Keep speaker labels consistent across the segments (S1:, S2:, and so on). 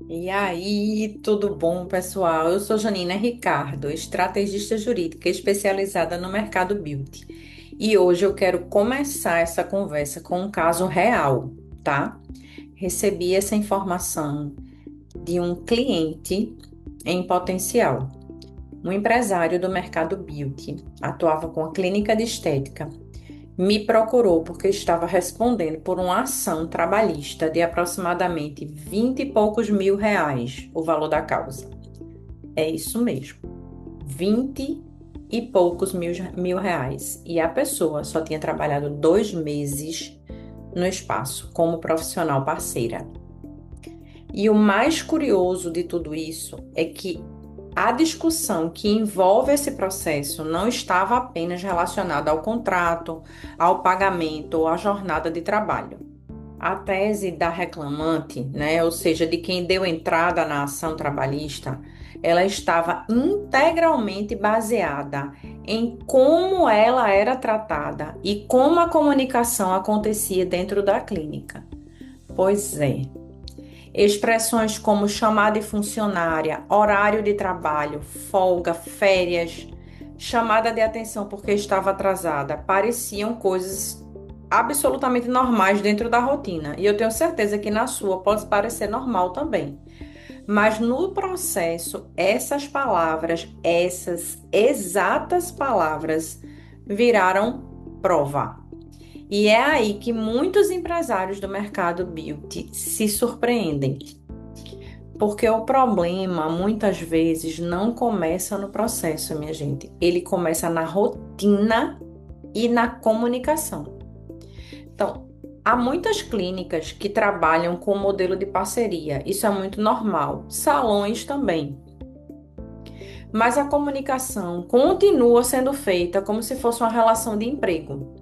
S1: E aí, tudo bom, pessoal? Eu sou Janina Ricardo, estrategista jurídica especializada no mercado beauty. E hoje eu quero começar essa conversa com um caso real, tá? Recebi essa informação de um cliente em potencial, um empresário do mercado beauty, atuava com a clínica de estética. Me procurou porque estava respondendo por uma ação trabalhista de aproximadamente 20 e poucos mil reais, o valor da causa. É isso mesmo, 20 e poucos mil reais. E a pessoa só tinha trabalhado 2 meses no espaço como profissional parceira. E o mais curioso de tudo isso é que a discussão que envolve esse processo não estava apenas relacionada ao contrato, ao pagamento ou à jornada de trabalho. A tese da reclamante, né, ou seja, de quem deu entrada na ação trabalhista, ela estava integralmente baseada em como ela era tratada e como a comunicação acontecia dentro da clínica. Pois é. Expressões como chamada de funcionária, horário de trabalho, folga, férias, chamada de atenção porque estava atrasada, pareciam coisas absolutamente normais dentro da rotina. E eu tenho certeza que na sua pode parecer normal também. Mas no processo, essas palavras, essas exatas palavras, viraram prova. E é aí que muitos empresários do mercado beauty se surpreendem. Porque o problema, muitas vezes, não começa no processo, minha gente. Ele começa na rotina e na comunicação. Então, há muitas clínicas que trabalham com o modelo de parceria. Isso é muito normal. Salões também. Mas a comunicação continua sendo feita como se fosse uma relação de emprego.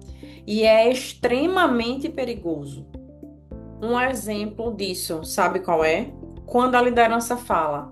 S1: E é extremamente perigoso. Um exemplo disso, sabe qual é? Quando a liderança fala: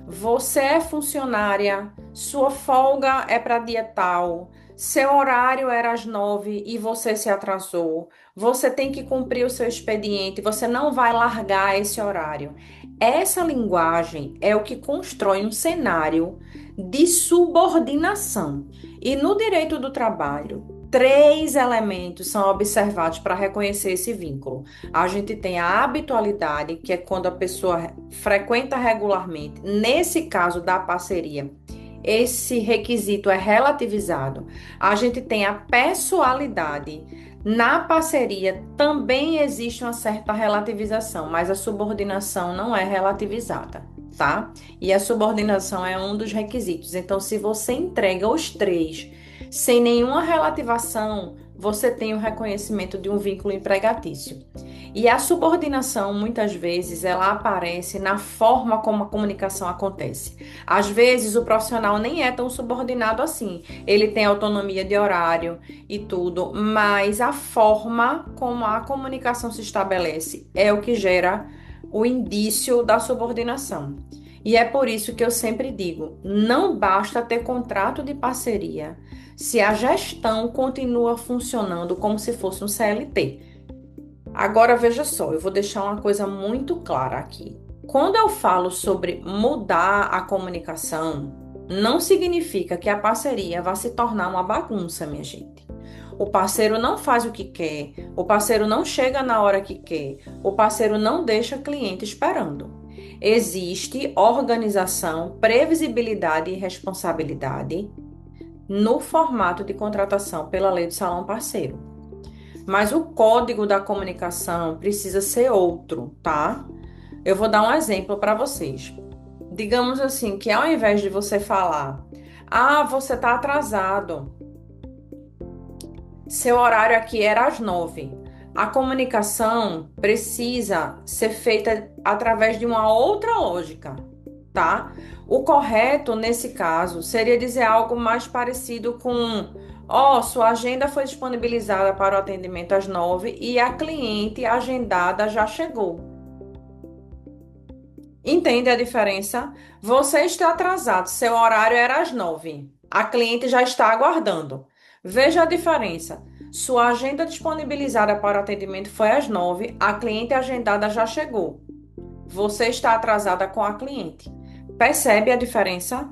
S1: você é funcionária, sua folga é para dia tal, seu horário era às 9 e você se atrasou, você tem que cumprir o seu expediente, você não vai largar esse horário. Essa linguagem é o que constrói um cenário de subordinação. E no direito do trabalho, três elementos são observados para reconhecer esse vínculo. A gente tem a habitualidade, que é quando a pessoa frequenta regularmente. Nesse caso da parceria, esse requisito é relativizado. A gente tem a pessoalidade. Na parceria também existe uma certa relativização, mas a subordinação não é relativizada, tá? E a subordinação é um dos requisitos. Então, se você entrega os três sem nenhuma relativação, você tem o reconhecimento de um vínculo empregatício. E a subordinação, muitas vezes, ela aparece na forma como a comunicação acontece. Às vezes, o profissional nem é tão subordinado assim. Ele tem autonomia de horário e tudo, mas a forma como a comunicação se estabelece é o que gera o indício da subordinação. E é por isso que eu sempre digo: não basta ter contrato de parceria se a gestão continua funcionando como se fosse um CLT. Agora veja só, eu vou deixar uma coisa muito clara aqui. Quando eu falo sobre mudar a comunicação, não significa que a parceria vai se tornar uma bagunça, minha gente. O parceiro não faz o que quer, o parceiro não chega na hora que quer, o parceiro não deixa cliente esperando. Existe organização, previsibilidade e responsabilidade no formato de contratação pela lei do salão parceiro. Mas o código da comunicação precisa ser outro, tá? Eu vou dar um exemplo para vocês. Digamos assim, que ao invés de você falar: ah, você está atrasado, seu horário aqui era às 9. A comunicação precisa ser feita através de uma outra lógica, tá? O correto nesse caso seria dizer algo mais parecido com: ó, sua agenda foi disponibilizada para o atendimento às 9 e a cliente agendada já chegou. Entende a diferença? Você está atrasado, seu horário era às 9. A cliente já está aguardando. Veja a diferença. Sua agenda disponibilizada para o atendimento foi às 9, a cliente agendada já chegou. você está atrasada com a cliente. Percebe a diferença?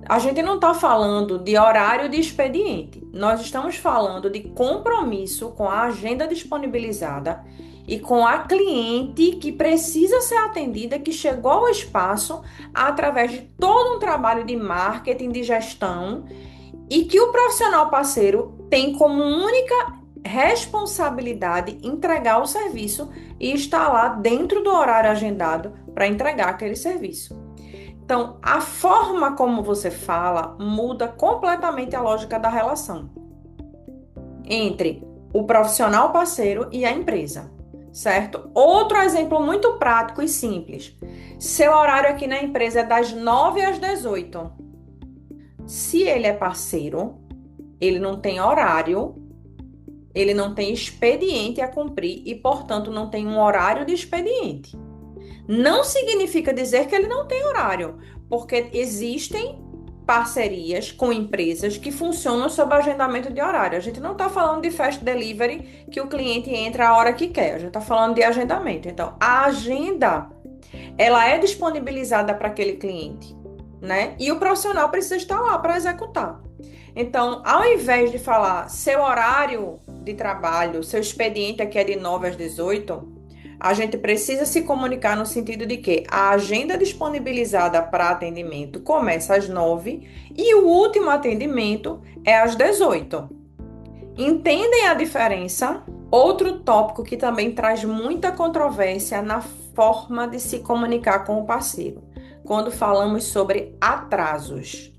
S1: A gente não está falando de horário de expediente, nós estamos falando de compromisso com a agenda disponibilizada e com a cliente que precisa ser atendida, que chegou ao espaço através de todo um trabalho de marketing, de gestão, e que o profissional parceiro tem como única responsabilidade entregar o serviço e estar lá dentro do horário agendado para entregar aquele serviço. Então, a forma como você fala muda completamente a lógica da relação entre o profissional parceiro e a empresa, certo? Outro exemplo muito prático e simples. Seu horário aqui na empresa é das 9 às 18. Se ele é parceiro, ele não tem horário, ele não tem expediente a cumprir e, portanto, não tem um horário de expediente. Não significa dizer que ele não tem horário, porque existem parcerias com empresas que funcionam sob agendamento de horário. A gente não está falando de fast delivery que o cliente entra a hora que quer, a gente está falando de agendamento. Então, a agenda, ela é disponibilizada para aquele cliente, né? E o profissional precisa estar lá para executar. Então, ao invés de falar seu horário de trabalho, seu expediente aqui é de 9 às 18, a gente precisa se comunicar no sentido de que a agenda disponibilizada para atendimento começa às 9 e o último atendimento é às 18. Entendem a diferença? Outro tópico que também traz muita controvérsia na forma de se comunicar com o parceiro, quando falamos sobre atrasos.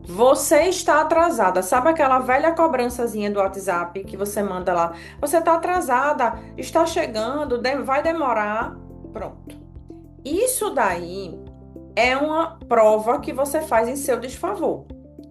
S1: Você está atrasada. Sabe aquela velha cobrançazinha do WhatsApp que você manda lá? Você está atrasada, está chegando, vai demorar. Pronto. Isso daí é uma prova que você faz em seu desfavor,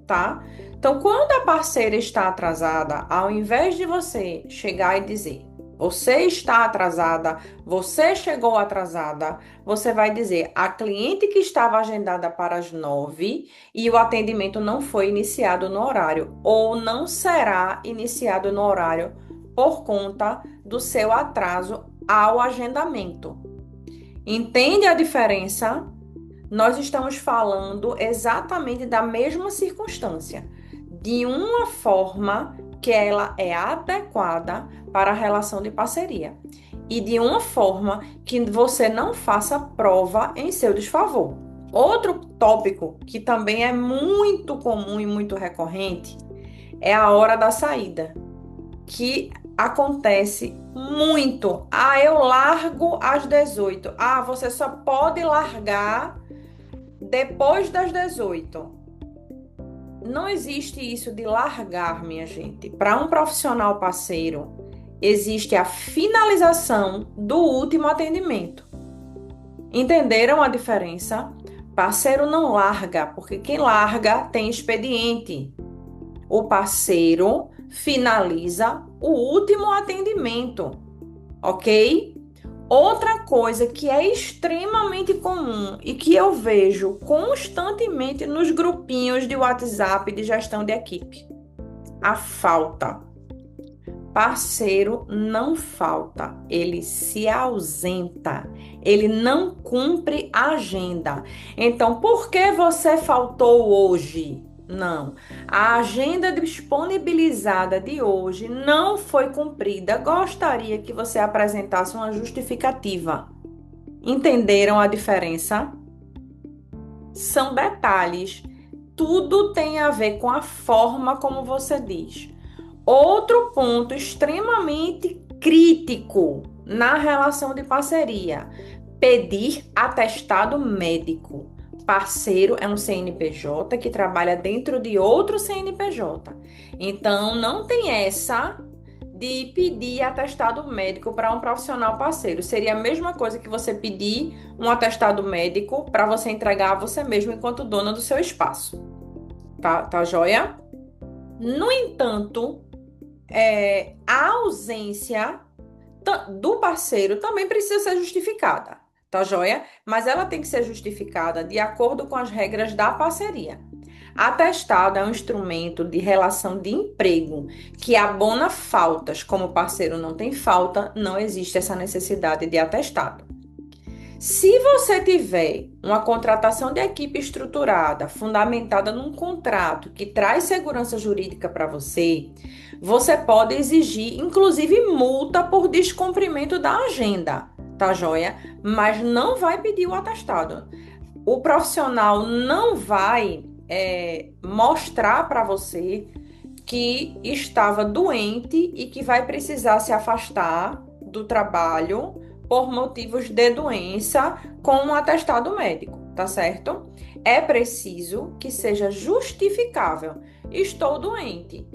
S1: tá? Então, quando a parceira está atrasada, ao invés de você chegar e dizer, você está atrasada, você chegou atrasada, você vai dizer, a cliente que estava agendada para as 9 e o atendimento não foi iniciado no horário, ou não será iniciado no horário por conta do seu atraso ao agendamento. Entende a diferença? Nós estamos falando exatamente da mesma circunstância, de uma forma que ela é adequada para a relação de parceria e de uma forma que você não faça prova em seu desfavor. Outro tópico que também é muito comum e muito recorrente é a hora da saída, que acontece muito. Ah, eu largo às 18. Ah, você só pode largar depois das 18. Não existe isso de largar, minha gente. Para um profissional parceiro, existe a finalização do último atendimento. Entenderam a diferença? Parceiro não larga, porque quem larga tem expediente. O parceiro finaliza o último atendimento, ok? Outra coisa que é extremamente comum e que eu vejo constantemente nos grupinhos de WhatsApp de gestão de equipe, a falta. Parceiro não falta, ele se ausenta, ele não cumpre a agenda. Então, por que você faltou hoje? Não, a agenda disponibilizada de hoje não foi cumprida. Gostaria que você apresentasse uma justificativa. Entenderam a diferença? São detalhes. Tudo tem a ver com a forma como você diz. Outro ponto extremamente crítico na relação de parceria: pedir atestado médico. Parceiro é um CNPJ que trabalha dentro de outro CNPJ. Então, não tem essa de pedir atestado médico para um profissional parceiro. Seria a mesma coisa que você pedir um atestado médico para você entregar a você mesmo enquanto dona do seu espaço. Tá joia? No entanto, a ausência do parceiro também precisa ser justificada, tá joia? Mas ela tem que ser justificada de acordo com as regras da parceria. Atestado é um instrumento de relação de emprego que abona faltas. Como o parceiro não tem falta, não existe essa necessidade de atestado. Se você tiver uma contratação de equipe estruturada, fundamentada num contrato que traz segurança jurídica para você, você pode exigir, inclusive, multa por descumprimento da agenda, tá joia? Mas não vai pedir o atestado. O profissional não vai mostrar para você que estava doente e que vai precisar se afastar do trabalho por motivos de doença com um atestado médico, tá certo? É preciso que seja justificável. Estou doente.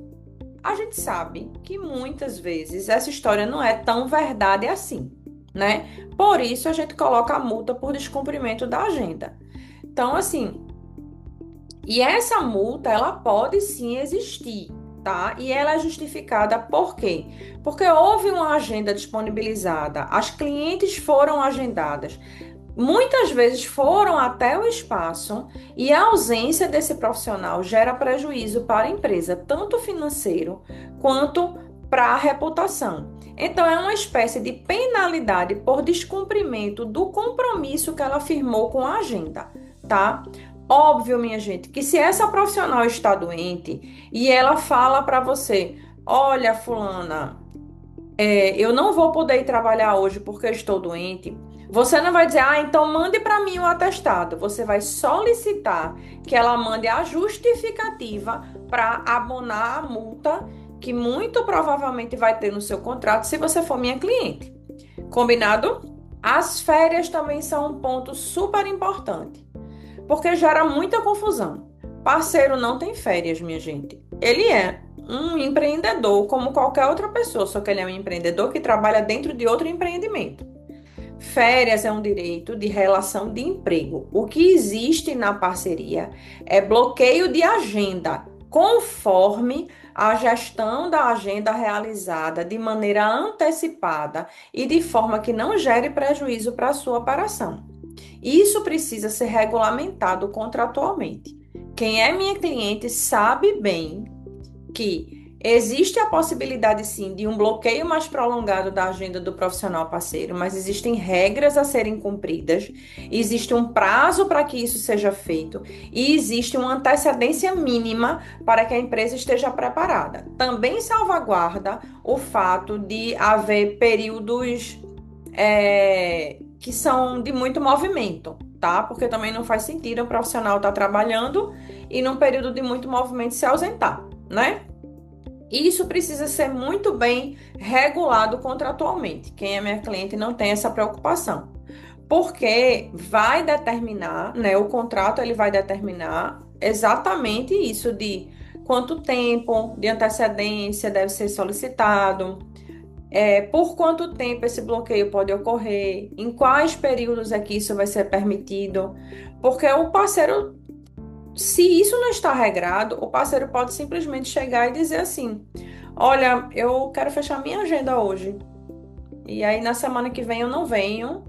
S1: A gente sabe que muitas vezes essa história não é tão verdade assim, né? Por isso a gente coloca a multa por descumprimento da agenda. Então, assim, e essa multa, ela pode sim existir, tá? E ela é justificada por quê? Porque houve uma agenda disponibilizada, as clientes foram agendadas, muitas vezes foram até o espaço e a ausência desse profissional gera prejuízo para a empresa, tanto financeiro quanto para a reputação. Então, é uma espécie de penalidade por descumprimento do compromisso que ela firmou com a agenda, tá? Óbvio, minha gente, que se essa profissional está doente e ela fala para você, olha, fulana, eu não vou poder ir trabalhar hoje porque eu estou doente. Você não vai dizer, então mande para mim o atestado. Você vai solicitar que ela mande a justificativa para abonar a multa que muito provavelmente vai ter no seu contrato se você for minha cliente. Combinado? As férias também são um ponto super importante porque gera muita confusão. Parceiro não tem férias, minha gente. Ele é um empreendedor como qualquer outra pessoa, só que ele é um empreendedor que trabalha dentro de outro empreendimento. Férias é um direito de relação de emprego. O que existe na parceria é bloqueio de agenda, conforme a gestão da agenda realizada de maneira antecipada e de forma que não gere prejuízo para a sua operação. Isso precisa ser regulamentado contratualmente. Quem é minha cliente sabe bem que existe a possibilidade sim de um bloqueio mais prolongado da agenda do profissional parceiro, mas existem regras a serem cumpridas, existe um prazo para que isso seja feito e existe uma antecedência mínima para que a empresa esteja preparada. Também salvaguarda o fato de haver períodos que são de muito movimento, tá? Porque também não faz sentido o profissional estar trabalhando e num período de muito movimento se ausentar, né? Isso precisa ser muito bem regulado contratualmente. Quem é minha cliente não tem essa preocupação. Porque vai determinar, né? O contrato ele vai determinar exatamente isso de quanto tempo de antecedência deve ser solicitado, por quanto tempo esse bloqueio pode ocorrer, em quais períodos é que isso vai ser permitido, porque o parceiro, se isso não está regrado, o parceiro pode simplesmente chegar e dizer assim: olha, eu quero fechar minha agenda hoje, e aí na semana que vem eu não venho,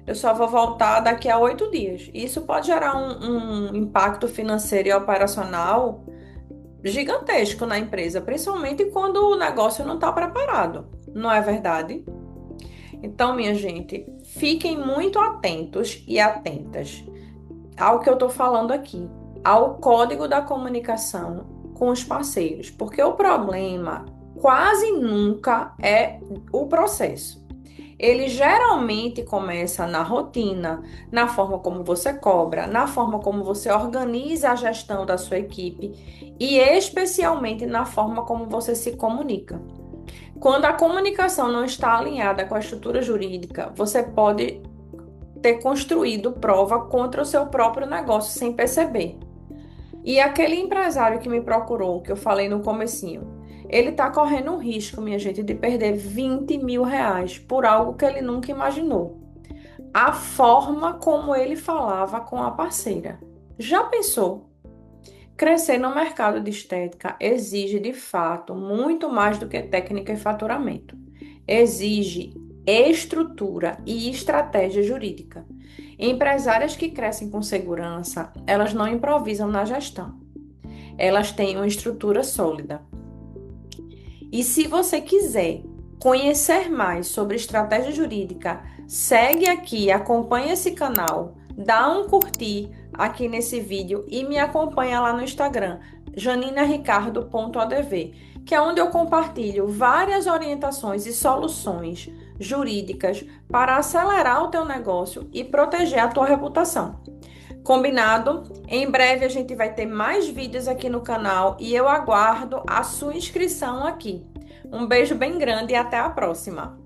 S1: eu só vou voltar daqui a 8 dias. Isso pode gerar um impacto financeiro e operacional gigantesco na empresa, principalmente quando o negócio não está preparado, não é verdade? Então, minha gente, fiquem muito atentos e atentas ao que eu estou falando aqui, ao código da comunicação com os parceiros, porque o problema quase nunca é o processo. Ele geralmente começa na rotina, na forma como você cobra, na forma como você organiza a gestão da sua equipe e especialmente na forma como você se comunica. Quando a comunicação não está alinhada com a estrutura jurídica, você pode ter construído prova contra o seu próprio negócio sem perceber. E aquele empresário que me procurou, que eu falei no comecinho, ele está correndo um risco, minha gente, de perder 20 mil reais por algo que ele nunca imaginou. A forma como ele falava com a parceira. Já pensou? Crescer no mercado de estética exige, de fato, muito mais do que técnica e faturamento. Exige estrutura e estratégia jurídica. Empresárias que crescem com segurança, elas não improvisam na gestão. Elas têm uma estrutura sólida. E se você quiser conhecer mais sobre estratégia jurídica, segue aqui, acompanha esse canal, dá um curtir aqui nesse vídeo e me acompanha lá no Instagram, janinaricardo.adv, que é onde eu compartilho várias orientações e soluções jurídicas para acelerar o teu negócio e proteger a tua reputação. Combinado? Em breve a gente vai ter mais vídeos aqui no canal e eu aguardo a sua inscrição aqui. Um beijo bem grande e até a próxima!